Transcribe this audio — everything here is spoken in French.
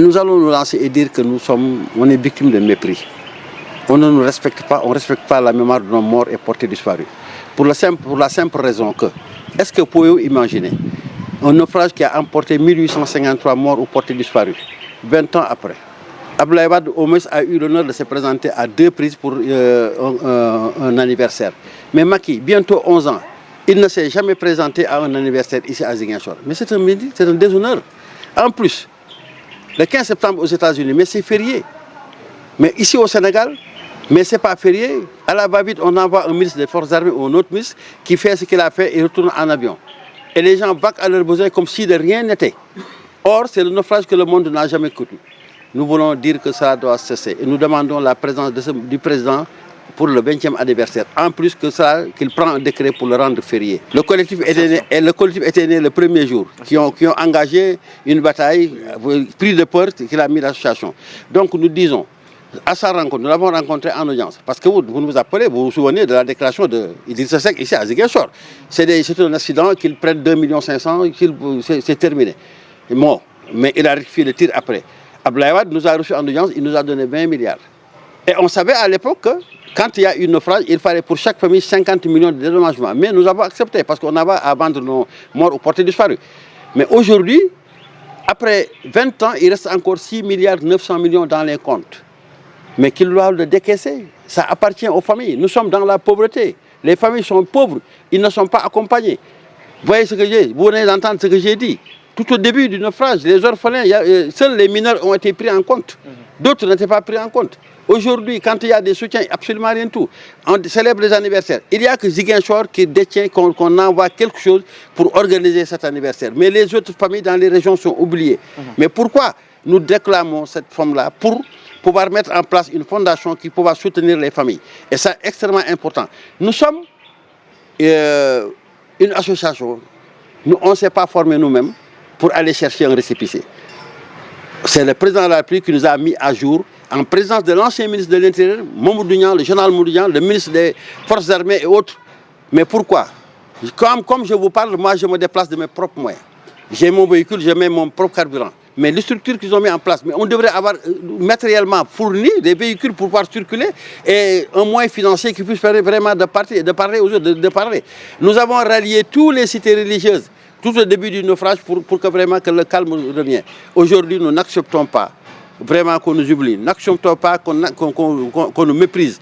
Nous allons nous lancer et dire que on est victime de mépris. On ne nous respecte pas, on ne respecte pas la mémoire de nos morts et portés disparus. Pour la simple raison que, est-ce que vous pouvez imaginer un naufrage qui a emporté 1853 morts ou portés disparus, 20 ans après? Abdoulaye Wade au moins a eu l'honneur de se présenter à 2 reprises pour un anniversaire. Mais Macky, bientôt 11 ans, il ne s'est jamais présenté à un anniversaire ici à Ziguinchor. Mais c'est un déshonneur. En plus, le 15 septembre aux États-Unis, mais c'est férié. Mais ici au Sénégal, mais ce n'est pas férié. À la va-vite, on envoie un ministre des Forces armées ou un autre ministre qui fait ce qu'il a fait et retourne en avion. Et les gens vaquent à leurs besoins comme si de rien n'était. Or, c'est le naufrage que le monde n'a jamais connu. Nous voulons dire que ça doit cesser. Et nous demandons la présence du président pour le 20e anniversaire. En plus que ça, qu'il prend un décret pour le rendre férié. Le collectif était né le premier jour, qui ont engagé une bataille, pris de peur qu'il a mis l'association. Donc nous disons, à sa rencontre, nous l'avons rencontré en audience. Parce que vous nous appelez, vous vous souvenez de la déclaration d'Idrissa Seck ici à Ziguinchor. C'est un accident qu'il prenne 2 500 000, c'est terminé. Bon, mais il a rectifié le tir après. Abdoulaye Wade nous a reçus en audience, il nous a donné 20 milliards. Et on savait à l'époque que quand il y a eu un naufrage, il fallait pour chaque famille 50 millions de dédommagements. Mais nous avons accepté parce qu'on avait à vendre nos morts ou portés disparus. Mais aujourd'hui, après 20 ans, il reste encore 6 milliards 900 millions dans les comptes. Mais qu'ils doivent le décaisser. Ça appartient aux familles. Nous sommes dans la pauvreté. Les familles sont pauvres. Ils ne sont pas accompagnés. Vous voyez ce que vous venez d'entendre ce que j'ai dit. Tout au début du naufrage, les orphelins, seuls les mineurs ont été pris en compte. D'autres n'étaient pas pris en compte. Aujourd'hui, quand il y a des soutiens, absolument rien du tout. On célèbre les anniversaires. Il n'y a que Ziguinchor qui détient qu'on envoie quelque chose pour organiser cet anniversaire. Mais les autres familles dans les régions sont oubliées. Mais pourquoi nous réclamons cette forme-là? Pour pouvoir mettre en place une fondation qui pourra soutenir les familles. Et c'est extrêmement important. Nous sommes une association. On ne s'est pas formé nous-mêmes pour aller chercher un récépissé. C'est le président de la République qui nous a mis à jour, en présence de l'ancien ministre de l'Intérieur, Mamadou Niang, le général Mamadou Niang, le ministre des Forces armées et autres. Mais pourquoi? Comme je vous parle, moi je me déplace de mes propres moyens. J'ai mon véhicule, je mets mon propre carburant. Mais les structures qu'ils ont mis en place, mais on devrait avoir matériellement fourni des véhicules pour pouvoir circuler et un moyen financier qui puisse permettre vraiment de parler aux autres, de parler. Nous avons rallié toutes les cités religieuses tout au début du naufrage pour que vraiment que le calme revienne. Aujourd'hui, nous n'acceptons pas vraiment qu'on nous oublie, n'acceptons pas qu'on nous méprise.